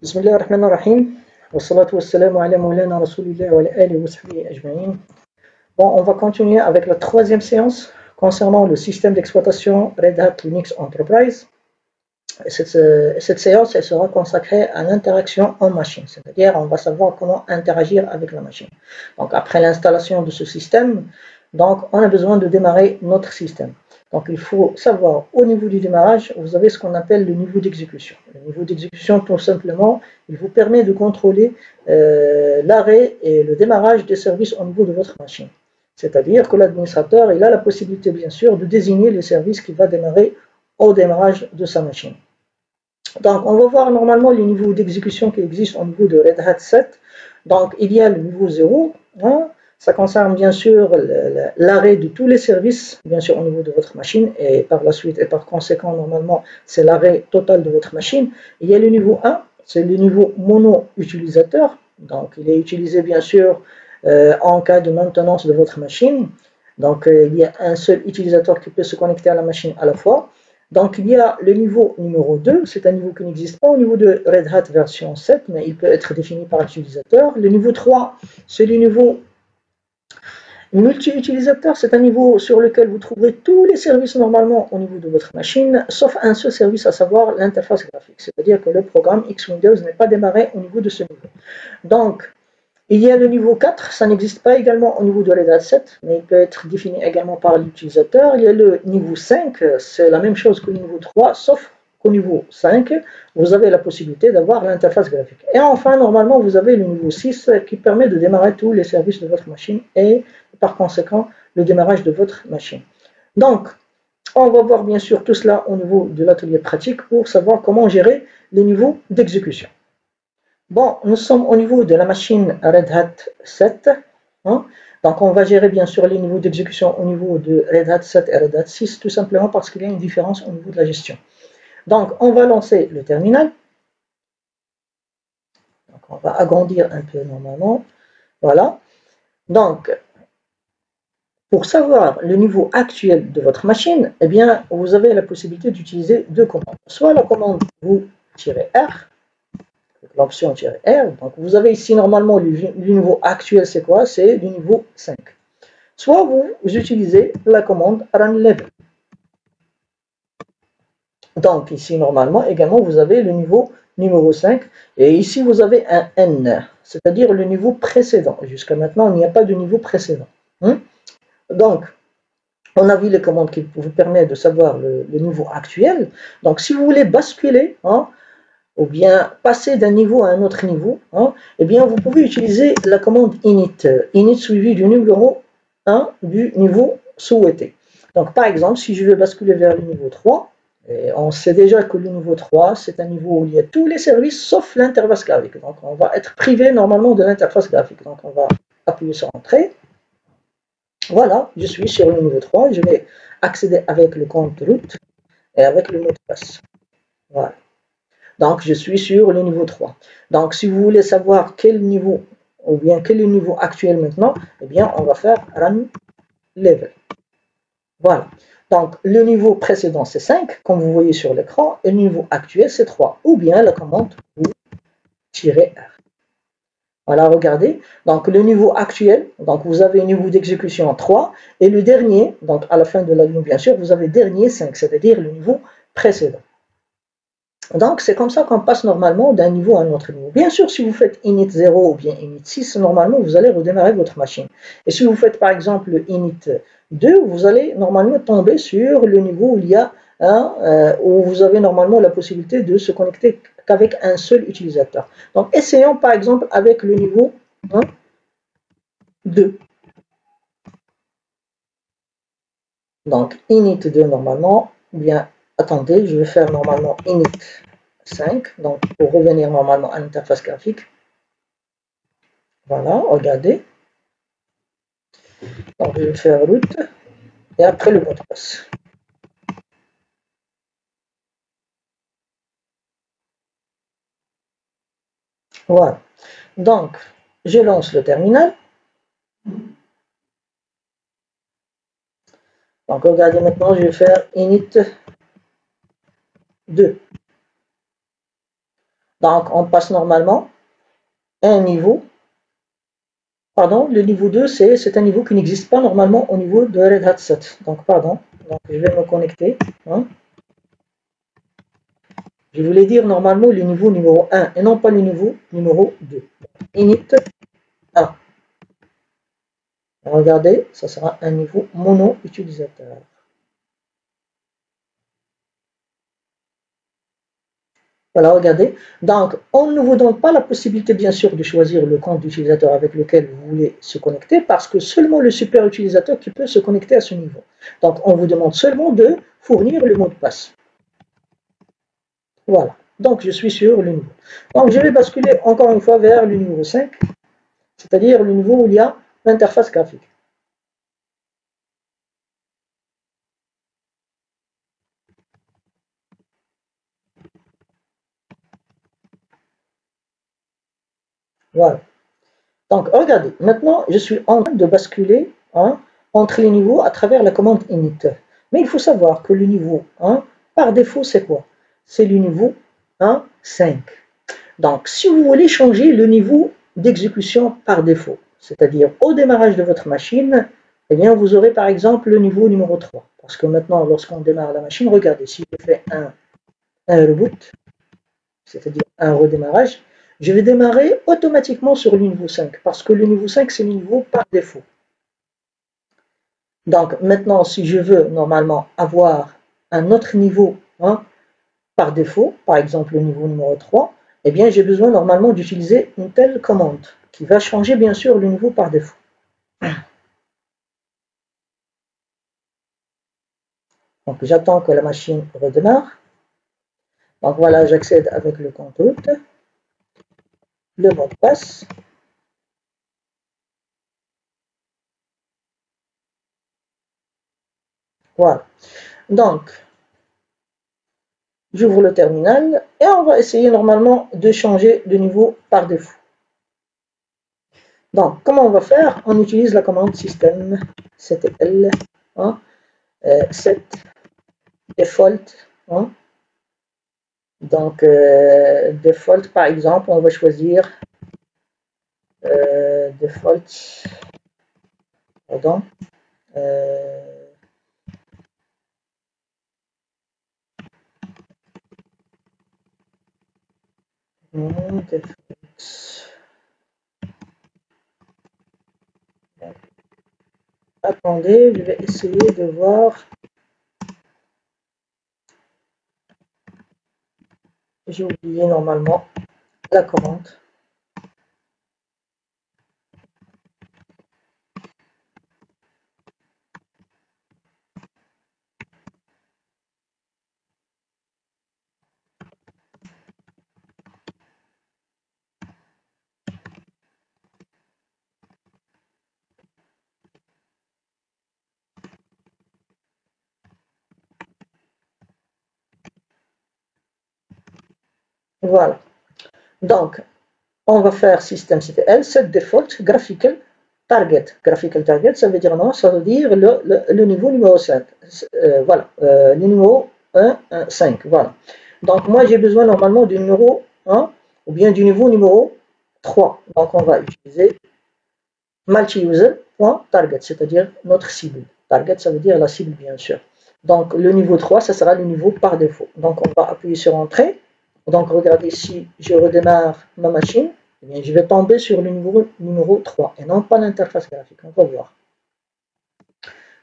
بسم الله الرحمن الرحيم والصلاة والسلام على مولانا رسول الله وعلى آله وصحبه أجمعين. Bon, on va continuer avec la troisième séance concernant le système d'exploitation Red Hat Linux Enterprise. Cette séance elle sera consacrée à l'interaction en machine, c'est-à-dire on va savoir comment interagir avec la machine. Donc après l'installation de ce système, donc on a besoin de démarrer notre système. Donc il faut savoir au niveau du démarrage, vous avez ce qu'on appelle le niveau d'exécution. Le niveau d'exécution, tout simplement, il vous permet de contrôler l'arrêt et le démarrage des services au niveau de votre machine. C'est-à-dire que l'administrateur il a la possibilité bien sûr de désigner les services qui va démarrer au démarrage de sa machine. Donc on va voir normalement les niveaux d'exécution qui existent au niveau de Red Hat 7. Donc il y a le niveau 0, hein, ça concerne bien sûr l'arrêt de tous les services, bien sûr au niveau de votre machine, et par la suite et par conséquent normalement c'est l'arrêt total de votre machine. Il y a le niveau 1, c'est le niveau mono-utilisateur, donc il est utilisé bien sûr en cas de maintenance de votre machine. Donc il y a un seul utilisateur qui peut se connecter à la machine à la fois. Donc il y a le niveau numéro 2, c'est un niveau qui n'existe pas au niveau de Red Hat version 7, mais il peut être défini par l'utilisateur. Le niveau 3, c'est le niveau multi-utilisateur, c'est un niveau sur lequel vous trouverez tous les services normalement au niveau de votre machine, sauf un seul service, à savoir l'interface graphique. C'est-à-dire que le programme X-Windows n'est pas démarré au niveau de ce niveau. Donc, il y a le niveau 4, ça n'existe pas également au niveau de Red Hat 7, mais il peut être défini également par l'utilisateur. Il y a le niveau 5, c'est la même chose que le niveau 3, sauf qu'au niveau 5, vous avez la possibilité d'avoir l'interface graphique. Et enfin, normalement, vous avez le niveau 6 qui permet de démarrer tous les services de votre machine et par conséquent le démarrage de votre machine. Donc, on va voir bien sûr tout cela au niveau de l'atelier pratique pour savoir comment gérer les niveaux d'exécution. Bon, nous sommes au niveau de la machine Red Hat 7. Hein? Donc, on va gérer bien sûr les niveaux d'exécution au niveau de Red Hat 7 et Red Hat 6, tout simplement parce qu'il y a une différence au niveau de la gestion. Donc, on va lancer le terminal. Donc, on va agrandir un peu normalement. Voilà. Donc, pour savoir le niveau actuel de votre machine, eh bien, vous avez la possibilité d'utiliser deux commandes. Soit la commande vous-R, l'option "-R", donc vous avez ici normalement le niveau actuel, c'est quoi? C'est du niveau 5. Soit vous utilisez la commande "run level". Donc ici normalement également vous avez le niveau numéro 5 et ici vous avez un N, c'est-à-dire le niveau précédent. Jusqu'à maintenant il n'y a pas de niveau précédent. Donc on a vu les commandes qui vous permettent de savoir le niveau actuel. Donc si vous voulez basculer, ou bien passer d'un niveau à un autre niveau, eh bien vous pouvez utiliser la commande init suivi du numéro 1 du niveau souhaité. Donc par exemple, si je veux basculer vers le niveau 3, et on sait déjà que le niveau 3, c'est un niveau où il y a tous les services sauf l'interface graphique. Donc on va être privé normalement de l'interface graphique. Donc on va appuyer sur Entrée. Voilà, je suis sur le niveau 3 et je vais accéder avec le compte root et avec le mot de passe. Voilà. Donc, je suis sur le niveau 3. Donc, si vous voulez savoir quel niveau, ou bien quel est le niveau actuel maintenant, eh bien, on va faire run level. Voilà. Donc, le niveau précédent, c'est 5, comme vous voyez sur l'écran, et le niveau actuel, c'est 3. Ou bien la commande "-R". Voilà, regardez. Donc, le niveau actuel, donc vous avez un niveau d'exécution 3, et le dernier, donc à la fin de la ligne, bien sûr, vous avez dernier 5, c'est-à-dire le niveau précédent. Donc, c'est comme ça qu'on passe normalement d'un niveau à un autre niveau. Bien sûr, si vous faites init 0 ou bien init 6, normalement, vous allez redémarrer votre machine. Et si vous faites par exemple init 2, vous allez normalement tomber sur le niveau où il y a où vous avez normalement la possibilité de se connecter qu'avec un seul utilisateur. Donc, essayons par exemple avec le niveau 2. Donc, init 2 normalement, ou bien, attendez, je vais faire normalement init 5, donc pour revenir normalement à l'interface graphique. Voilà, regardez. Donc je vais faire root et après le mot de passe. Voilà. Donc, je lance le terminal. Donc regardez maintenant, je vais faire init 2. Donc, on passe normalement un niveau. Pardon, le niveau 2, c'est un niveau qui n'existe pas normalement au niveau de Red Hat 7. Donc, pardon. Donc, je vais me connecter. Hein. Je voulais dire normalement le niveau numéro 1 et non pas le niveau numéro 2. Init 1. Regardez, ça sera un niveau mono utilisateur. Voilà, regardez. Donc, on ne vous donne pas la possibilité, bien sûr, de choisir le compte d'utilisateur avec lequel vous voulez se connecter, parce que seulement le super utilisateur qui peut se connecter à ce niveau. Donc, on vous demande seulement de fournir le mot de passe. Voilà. Donc, je suis sur le niveau. Donc, je vais basculer encore une fois vers le niveau 5, c'est-à-dire le niveau où il y a l'interface graphique. Voilà. Donc, regardez, maintenant, je suis en train de basculer entre les niveaux à travers la commande init. Mais il faut savoir que le niveau 1, par défaut, c'est quoi? C'est le niveau 1, 5. Donc, si vous voulez changer le niveau d'exécution par défaut, c'est-à-dire au démarrage de votre machine, eh bien, vous aurez par exemple le niveau numéro 3. Parce que maintenant, lorsqu'on démarre la machine, regardez, si je fais un reboot, c'est-à-dire un redémarrage, je vais démarrer automatiquement sur le niveau 5, parce que le niveau 5, c'est le niveau par défaut. Donc maintenant, si je veux normalement avoir un autre niveau par défaut, par exemple le niveau numéro 3, eh bien j'ai besoin normalement d'utiliser une telle commande, qui va changer bien sûr le niveau par défaut. Donc j'attends que la machine redémarre. Donc voilà, j'accède avec le compte root, le mot de passe. Voilà. Donc, j'ouvre le terminal et on va essayer normalement de changer de niveau par défaut. Donc, comment on va faire? On utilise la commande system ctl set default. Donc, default, par exemple, on va choisir default, pardon, default. Attendez, je vais essayer de voir. J'ai oublié normalement la commande. Voilà. Donc, on va faire systemctl set default graphical target. Graphical target, ça veut dire non, ça veut dire le niveau numéro 7. Voilà, le numéro 1, 5. Voilà. Donc, moi, j'ai besoin normalement du numéro 1 ou bien du niveau numéro 3. Donc, on va utiliser multi-user.target, c'est-à-dire notre cible. Target, ça veut dire la cible, bien sûr. Donc, le niveau 3, ça sera le niveau par défaut. Donc, on va appuyer sur Entrée. Donc, regardez, si je redémarre ma machine, eh bien, je vais tomber sur le niveau numéro 3 et non pas l'interface graphique. On va voir.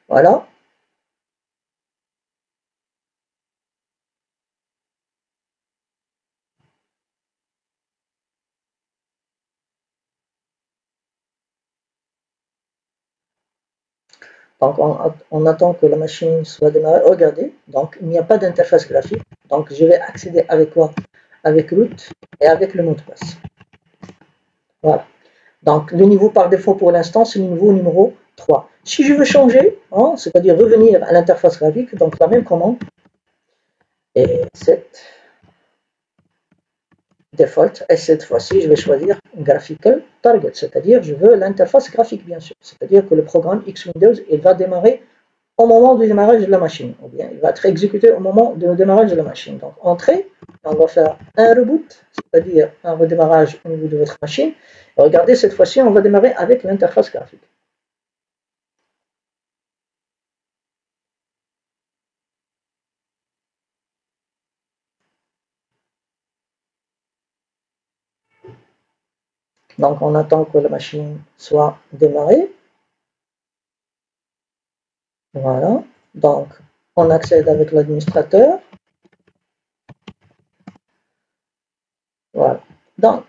Voilà. Donc, on attend que la machine soit démarrée. Regardez, donc il n'y a pas d'interface graphique. Donc, je vais accéder avec quoi? Avec root et avec le mot de passe. Voilà. Donc, le niveau par défaut pour l'instant, c'est le niveau numéro 3. Si je veux changer, c'est-à-dire revenir à l'interface graphique, donc la même commande, et set default, et cette fois-ci, je vais choisir graphical target, c'est-à-dire je veux l'interface graphique, bien sûr. C'est-à-dire que le programme X-Windows, il va démarrer au moment du démarrage de la machine, ou bien il va être exécuté au moment du démarrage de la machine. Donc, entrée, on va faire un reboot, c'est-à-dire un redémarrage au niveau de votre machine. Et regardez, cette fois-ci, on va démarrer avec l'interface graphique. Donc, on attend que la machine soit démarrée. Voilà. Donc, on accède avec l'administrateur. Voilà. Donc,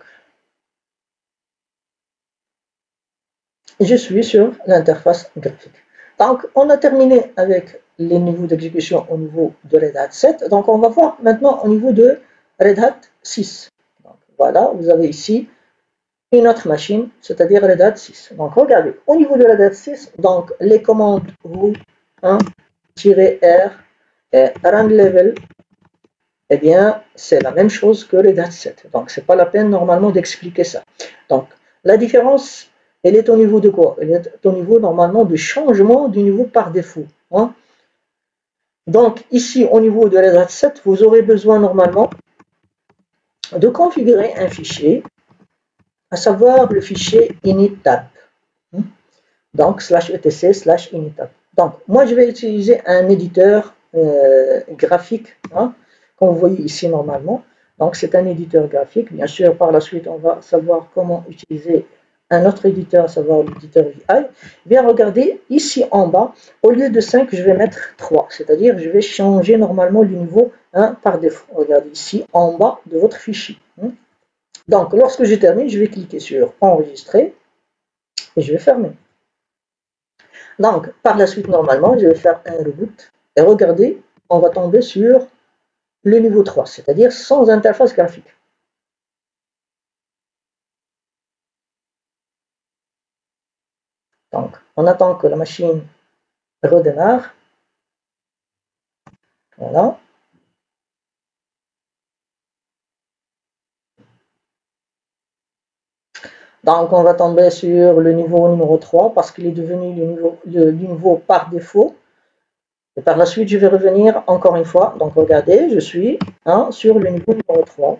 je suis sur l'interface graphique. Donc, on a terminé avec les niveaux d'exécution au niveau de Red Hat 7. Donc, on va voir maintenant au niveau de Red Hat 6. Donc, voilà, vous avez ici une autre machine, c'est-à-dire Red Hat 6. Donc, regardez, au niveau de Red Hat 6, donc, les commandes root 1-R et run level, eh bien, c'est la même chose que Red Hat 7. Donc, ce n'est pas la peine normalement d'expliquer ça. Donc, la différence, elle est au niveau de quoi? Elle est au niveau normalement de changement du niveau par défaut. Donc, ici, au niveau de Red Hat 7, vous aurez besoin normalement de configurer un fichier, à savoir le fichier inittab. Donc, /etc/inittab. Donc, moi, je vais utiliser un éditeur graphique, comme vous voyez ici normalement. Donc, c'est un éditeur graphique. Bien sûr, par la suite, on va savoir comment utiliser un autre éditeur, à savoir l'éditeur VI. Bien, regardez, ici en bas, au lieu de 5, je vais mettre 3. C'est-à-dire, je vais changer normalement le niveau 1 par défaut. Regardez ici en bas de votre fichier. Donc, lorsque je termine, je vais cliquer sur Enregistrer et je vais fermer. Donc, par la suite, normalement, je vais faire un reboot. Et regardez, on va tomber sur le niveau 3, c'est-à-dire sans interface graphique. Donc, on attend que la machine redémarre. Voilà. Donc, on va tomber sur le niveau numéro 3 parce qu'il est devenu le niveau par défaut. Et par la suite, je vais revenir encore une fois. Donc, regardez, je suis sur le niveau numéro 3.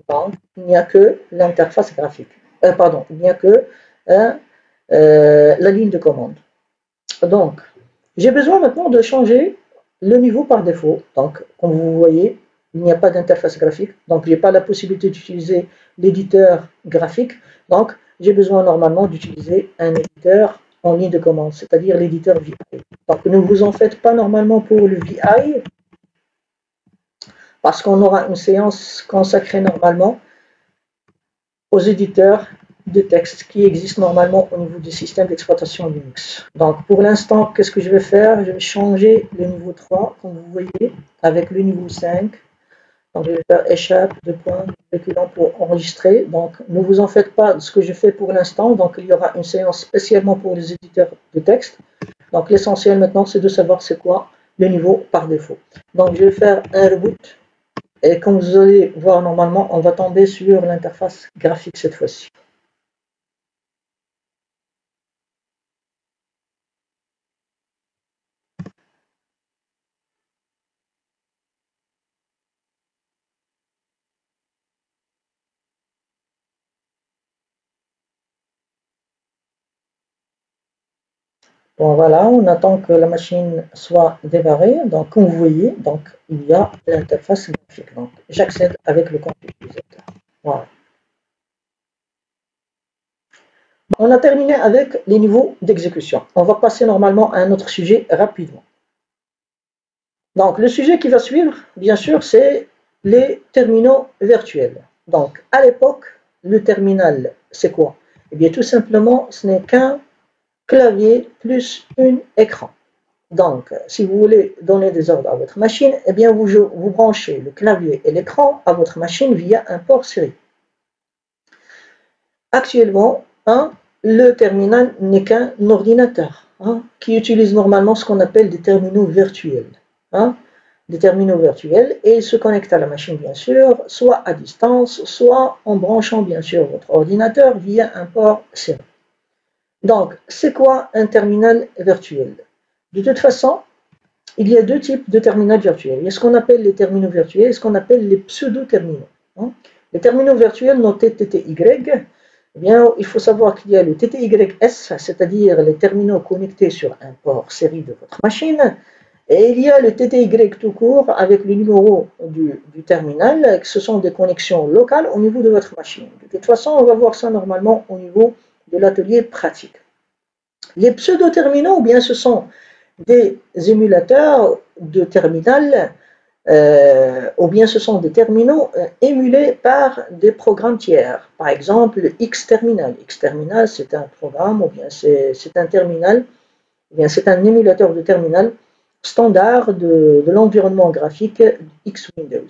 Donc, il n'y a que l'interface graphique. Pardon, il n'y a que la ligne de commande. Donc, j'ai besoin maintenant de changer le niveau par défaut. Donc, comme vous voyez, il n'y a pas d'interface graphique. Donc, je n'ai pas la possibilité d'utiliser l'éditeur graphique. Donc, j'ai besoin normalement d'utiliser un éditeur en ligne de commande, c'est-à-dire l'éditeur VI. Donc, ne vous en faites pas normalement pour le VI, parce qu'on aura une séance consacrée normalement aux éditeurs de texte qui existent normalement au niveau du système d'exploitation Linux. Donc pour l'instant, qu'est-ce que je vais faire? Je vais changer le niveau 3, comme vous voyez, avec le niveau 5. Donc je vais faire échappe, reculant pour enregistrer. Donc ne vous en faites pas de ce que je fais pour l'instant. Donc il y aura une séance spécialement pour les éditeurs de texte. Donc l'essentiel maintenant, c'est de savoir c'est quoi le niveau par défaut. Donc je vais faire un reboot. Et comme vous allez voir normalement, on va tomber sur l'interface graphique cette fois-ci. Bon voilà, on attend que la machine soit démarrée. Donc comme vous voyez, donc, il y a l'interface graphique. Donc j'accède avec le compte utilisateur. Voilà. On a terminé avec les niveaux d'exécution. On va passer normalement à un autre sujet rapidement. Donc le sujet qui va suivre, bien sûr, c'est les terminaux virtuels. Donc à l'époque, le terminal, c'est quoi? Eh bien tout simplement, ce n'est qu'un clavier plus un écran. Donc, si vous voulez donner des ordres à votre machine, eh bien vous branchez le clavier et l'écran à votre machine via un port série. Actuellement, le terminal n'est qu'un ordinateur qui utilise normalement ce qu'on appelle des terminaux virtuels. Des terminaux virtuels et il se connecte à la machine bien sûr, soit à distance, soit en branchant bien sûr votre ordinateur via un port série. Donc, c'est quoi un terminal virtuel? De toute façon, il y a deux types de terminaux virtuels. Il y a ce qu'on appelle les terminaux virtuels et ce qu'on appelle les pseudo-terminaux. Les terminaux virtuels notés TTY, eh bien, il faut savoir qu'il y a le TTYS, c'est-à-dire les terminaux connectés sur un port série de votre machine, et il y a le TTY tout court avec le numéro du terminal, ce sont des connexions locales au niveau de votre machine. De toute façon, on va voir ça normalement au niveau de l'atelier pratique. Les pseudo-terminaux, ou bien ce sont des émulateurs de terminal, ou bien ce sont des terminaux émulés par des programmes tiers. Par exemple, le Xterminal. Xterminal, c'est un programme, ou bien c'est un terminal, ou bien c'est un émulateur de terminal standard de l'environnement graphique X-Windows.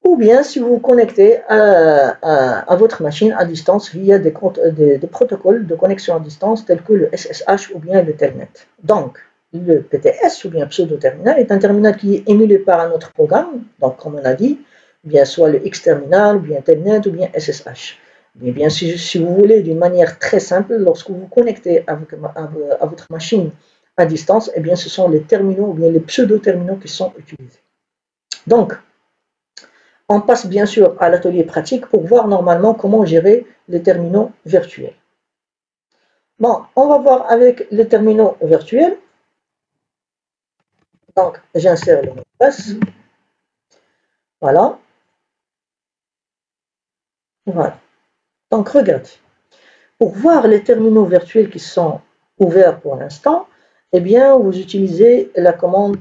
Ou bien si vous vous connectez à votre machine à distance via des protocoles de connexion à distance tels que le SSH ou bien le Telnet. Donc, le PTS ou bien pseudo-terminal est un terminal qui est émulé par un autre programme, donc comme on a dit, bien soit le Xterminal, ou bien Telnet, ou bien SSH. Mais bien si vous voulez d'une manière très simple, lorsque vous vous connectez à votre machine à distance, eh bien ce sont les terminaux ou bien les pseudo-terminaux qui sont utilisés. Donc, on passe bien sûr à l'atelier pratique pour voir normalement comment gérer les terminaux virtuels. Bon, on va voir avec les terminaux virtuels. Donc, j'insère le mot de passe. Voilà. Voilà. Donc, regardez. Pour voir les terminaux virtuels qui sont ouverts pour l'instant, eh bien, vous utilisez la commande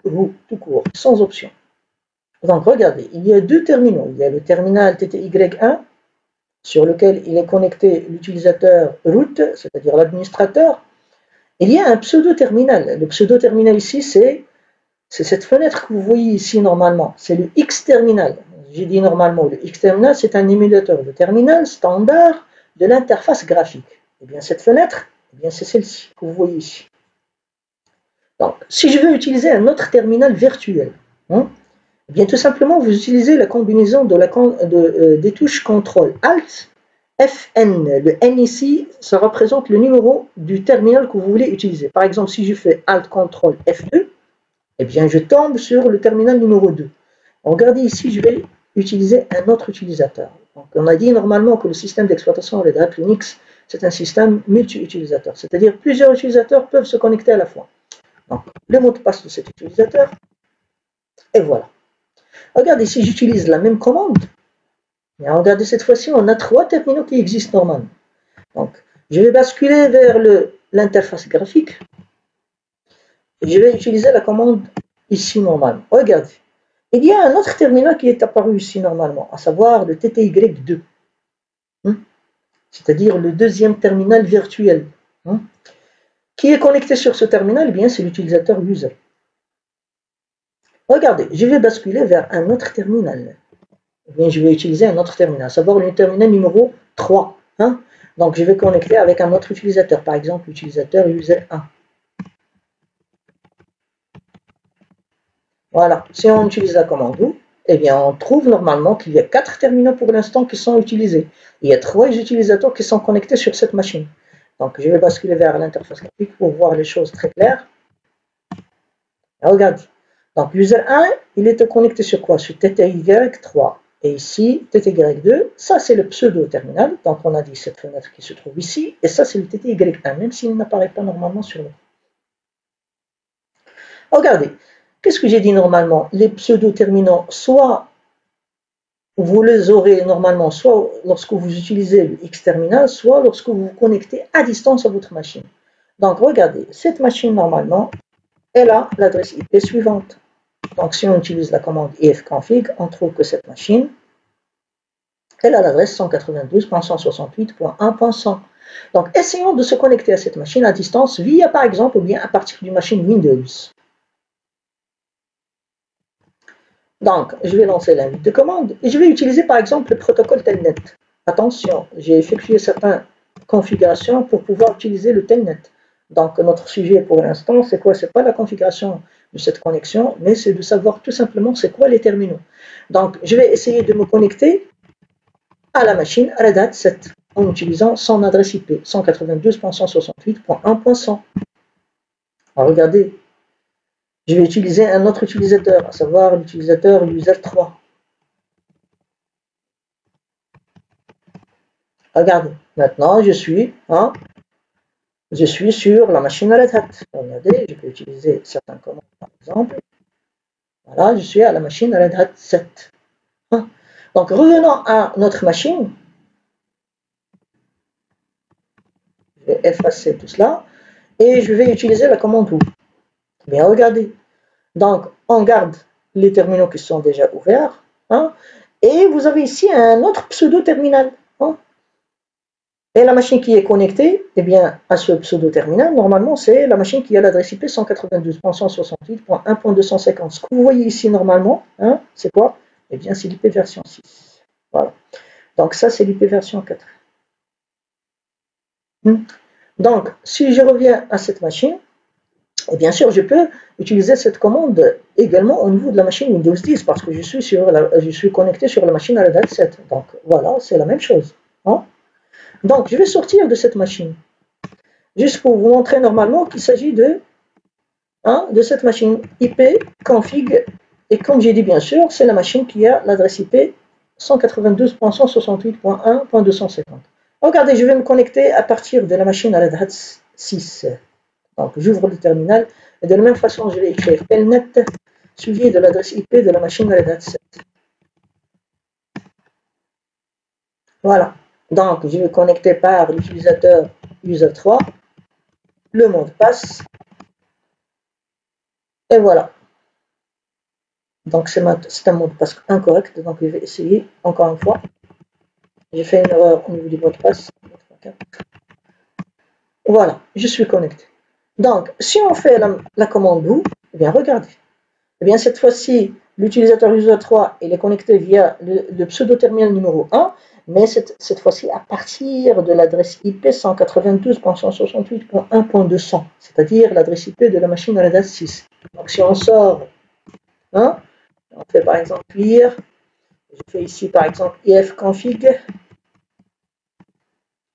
root tout court, sans option. Donc, regardez, il y a deux terminaux. Il y a le terminal TTY1, sur lequel il est connecté l'utilisateur root, c'est-à-dire l'administrateur. Il y a un pseudo-terminal. Le pseudo-terminal ici, c'est cette fenêtre que vous voyez ici normalement. C'est le Xterminal. J'ai dit normalement, le Xterminal, c'est un émulateur de terminal standard de l'interface graphique. Et bien, cette fenêtre, eh bien, c'est celle-ci que vous voyez ici. Donc, si je veux utiliser un autre terminal virtuel, eh bien, tout simplement, vous utilisez la combinaison des touches CTRL ALT, FN. Le N ici, ça représente le numéro du terminal que vous voulez utiliser. Par exemple, si je fais ALT CTRL F2, eh bien, je tombe sur le terminal numéro 2. Regardez ici, je vais utiliser un autre utilisateur. Donc, on a dit normalement que le système d'exploitation Red Hat Linux, c'est un système multi-utilisateur, c'est-à-dire plusieurs utilisateurs peuvent se connecter à la fois. Donc, le mot de passe de cet utilisateur, et voilà. Regardez, si j'utilise la même commande, et regardez cette fois-ci, on a trois terminaux qui existent normalement. Donc, je vais basculer vers l'interface graphique, et je vais utiliser la commande ici normalement. Regardez, il y a un autre terminal qui est apparu ici normalement, à savoir le TTY2, c'est-à-dire le deuxième terminal virtuel. Qui est connecté sur ce terminal? Eh bien, c'est l'utilisateur user. Regardez, je vais basculer vers un autre terminal. Eh bien, je vais utiliser un autre terminal, à savoir le terminal numéro 3. Donc, je vais connecter avec un autre utilisateur, par exemple l'utilisateur user 1. Voilà, si on utilise la commande root, eh bien, on trouve normalement qu'il y a 4 terminaux pour l'instant qui sont utilisés. Il y a 3 utilisateurs qui sont connectés sur cette machine. Donc, je vais basculer vers l'interface graphique pour voir les choses très claires. Regardez. Donc, user 1, il est connecté sur quoi? Sur TTY3. Et ici, TTY2, ça c'est le pseudo-terminal. Donc, on a dit cette fenêtre qui se trouve ici. Et ça, c'est le TTY1, même s'il n'apparaît pas normalement sur le. Regardez. Qu'est-ce que j'ai dit normalement? Les pseudo-terminaux, soit vous les aurez normalement, soit lorsque vous utilisez le Xterminal, soit lorsque vous vous connectez à distance à votre machine. Donc, regardez, cette machine, normalement, elle a l'adresse IP suivante. Donc, si on utilise la commande ifconfig, on trouve que cette machine, elle a l'adresse 192.168.1.100. Donc, essayons de se connecter à cette machine à distance via, par exemple, ou bien à partir d'une machine Windows. Donc, je vais lancer l'invite de commande et je vais utiliser par exemple le protocole Telnet. Attention, j'ai effectué certaines configurations pour pouvoir utiliser le Telnet. Donc, notre sujet pour l'instant, c'est quoi? C'est pas la configuration de cette connexion, mais c'est de savoir tout simplement c'est quoi les terminaux. Donc, je vais essayer de me connecter à la machine Red Hat 7 en utilisant son adresse IP 192.168.1.100. Alors, regardez. je vais utiliser un autre utilisateur, à savoir l'utilisateur user3. Regardez, maintenant je suis sur la machine Red Hat. Regardez, je peux utiliser certains commandes par exemple. Voilà, je suis à la machine Red Hat 7. Donc revenons à notre machine. Je vais effacer tout cela et je vais utiliser la commande OU. Bien, regardez. Donc on garde les terminaux qui sont déjà ouverts. Et vous avez ici un autre pseudo-terminal. Et la machine qui est connectée, eh bien, à ce pseudo-terminal, normalement, c'est la machine qui a l'adresse IP 192.168.1.250. Ce que vous voyez ici, normalement, c'est quoi? Eh bien, c'est l'IP version 6. Voilà. Donc, ça, c'est l'IP version 4. Donc, si je reviens à cette machine, et bien sûr, je peux utiliser cette commande également au niveau de la machine Windows 10 parce que je suis connecté sur la machine Red Hat 7. Donc, voilà, c'est la même chose. Donc, je vais sortir de cette machine, juste pour vous montrer normalement qu'il s'agit de cette machine IP config. Et comme j'ai dit, bien sûr, c'est la machine qui a l'adresse IP 192.168.1.250. Regardez, je vais me connecter à partir de la machine Red Hat 6. Donc, j'ouvre le terminal et de la même façon, je vais écrire telnet suivi de l'adresse IP de la machine Red Hat 7. Voilà. Donc, je vais connecter par l'utilisateur user3, le mot de passe, et voilà. Donc, c'est un mot de passe incorrect, donc je vais essayer encore une fois. J'ai fait une erreur au niveau du mot de passe. Voilà, je suis connecté. Donc, si on fait la commande OU, eh bien, regardez. Eh bien, cette fois-ci, l'utilisateur user3, il est connecté via le pseudo-terminal numéro 1, mais cette fois-ci à partir de l'adresse IP 192.168.1.200, c'est-à-dire l'adresse IP de la machine Red Hat 6. Donc, si on sort, on fait par exemple clear, je fais ici par exemple ifconfig,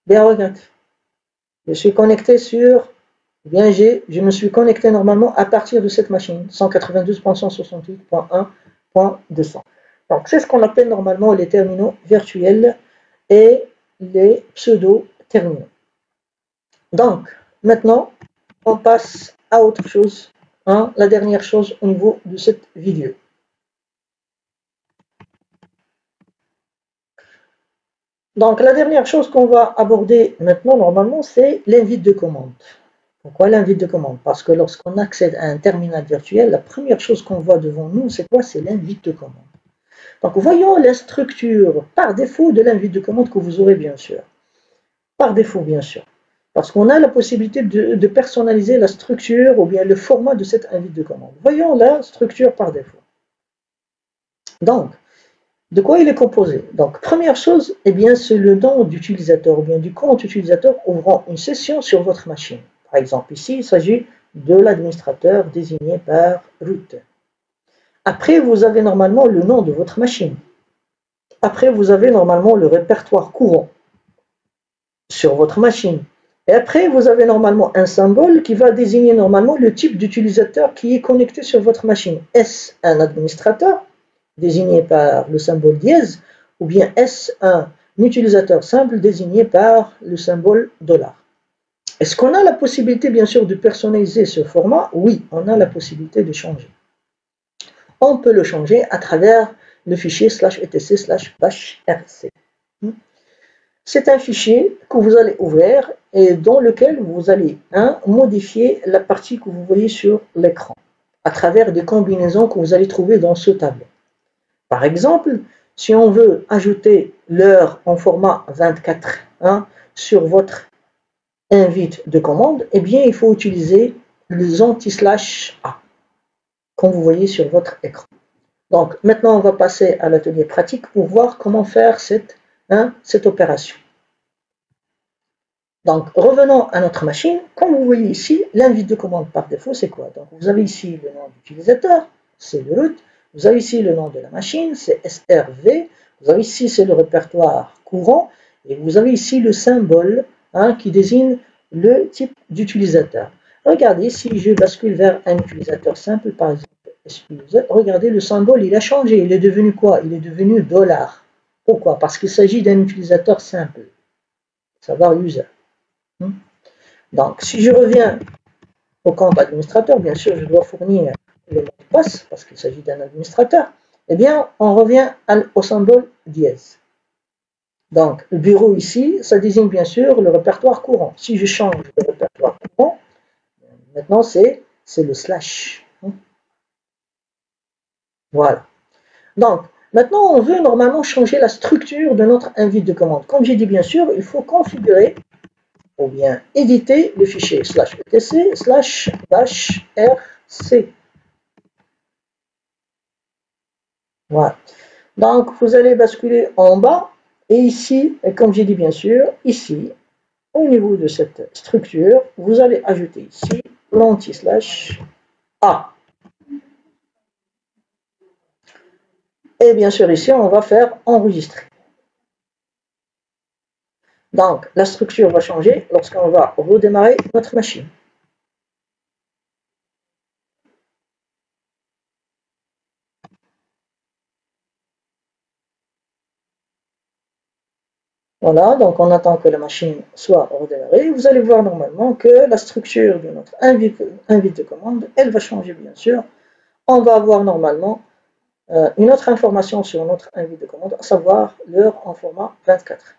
bien regarde, je suis connecté sur, bien je me suis connecté normalement à partir de cette machine, 192.168.1.200. Donc, c'est ce qu'on appelle normalement les terminaux virtuels et les pseudo-terminaux. Donc, maintenant, on passe à autre chose, la dernière chose au niveau de cette vidéo. Donc, la dernière chose qu'on va aborder maintenant, normalement, c'est l'invite de commande. Pourquoi l'invite de commande? Parce que lorsqu'on accède à un terminal virtuel, la première chose qu'on voit devant nous, c'est quoi? C'est l'invite de commande. Donc, voyons la structure par défaut de l'invite de commande que vous aurez, bien sûr. Par défaut, bien sûr. Parce qu'on a la possibilité de personnaliser la structure ou bien le format de cette invite de commande. Voyons la structure par défaut. Donc, de quoi il est composé? Donc, première chose, eh bien, c'est le nom d'utilisateur ou bien du compte utilisateur ouvrant une session sur votre machine. Par exemple, ici, il s'agit de l'administrateur désigné par root. Après, vous avez normalement le nom de votre machine. Après, vous avez normalement le répertoire courant sur votre machine. Et après, vous avez normalement un symbole qui va désigner normalement le type d'utilisateur qui est connecté sur votre machine. Est-ce un administrateur désigné par le symbole dièse ou bien est-ce un utilisateur simple désigné par le symbole $? Est-ce qu'on a la possibilité, bien sûr, de personnaliser ce format? Oui, on a la possibilité de changer. On peut le changer à travers le fichier /etc/bashrc. C'est un fichier que vous allez ouvrir et dans lequel vous allez modifier la partie que vous voyez sur l'écran à travers des combinaisons que vous allez trouver dans ce tableau. Par exemple, si on veut ajouter l'heure en format 24 sur votre invite de commande, eh bien, il faut utiliser les anti/A, comme vous voyez sur votre écran. Donc, maintenant, on va passer à l'atelier pratique pour voir comment faire cette opération. Donc, revenons à notre machine. Comme vous voyez ici, l'invite de commande par défaut, c'est quoi? Donc, vous avez ici le nom d'utilisateur, c'est le root. Vous avez ici le nom de la machine, c'est SRV. Vous avez ici, c'est le répertoire courant. Et vous avez ici le symbole qui désigne le type d'utilisateur. Regardez, si je bascule vers un utilisateur simple, par exemple, regardez, le symbole, il a changé. Il est devenu quoi? Il est devenu dollar. Pourquoi? Parce qu'il s'agit d'un utilisateur simple, savoir user. Donc, si je reviens au compte administrateur, bien sûr, je dois fournir le mot de passe, parce qu'il s'agit d'un administrateur. Eh bien, on revient au symbole dièse. Donc, le bureau ici, ça désigne bien sûr le répertoire courant. Si je change de répertoire courant, maintenant c'est le slash. Voilà. Donc, maintenant on veut normalement changer la structure de notre invite de commande. Comme j'ai dit bien sûr, il faut configurer ou bien éditer le fichier /etc /rc. Voilà. Donc, vous allez basculer en bas et ici, et comme j'ai dit bien sûr, ici, au niveau de cette structure, vous allez ajouter ici l'anti/a. Et bien sûr, ici, on va faire enregistrer. Donc, la structure va changer lorsqu'on va redémarrer notre machine. Voilà, donc on attend que la machine soit redémarrée. Vous allez voir normalement que la structure de notre invite de commande, elle va changer bien sûr. On va avoir normalement une autre information sur notre invite de commande, à savoir l'heure en format 24.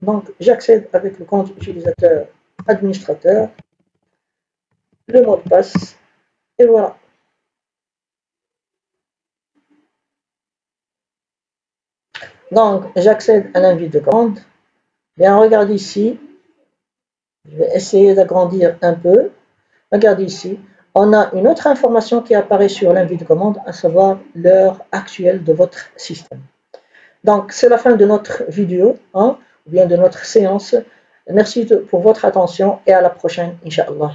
Donc j'accède avec le compte utilisateur administrateur, le mot de passe, et voilà. Donc j'accède à l'invite de commande. Bien, regardez ici. Je vais essayer d'agrandir un peu. Regardez ici. On a une autre information qui apparaît sur l'invite de commande, à savoir l'heure actuelle de votre système. Donc, c'est la fin de notre vidéo, ou bien de notre séance. Merci pour votre attention et à la prochaine, Inch'Allah.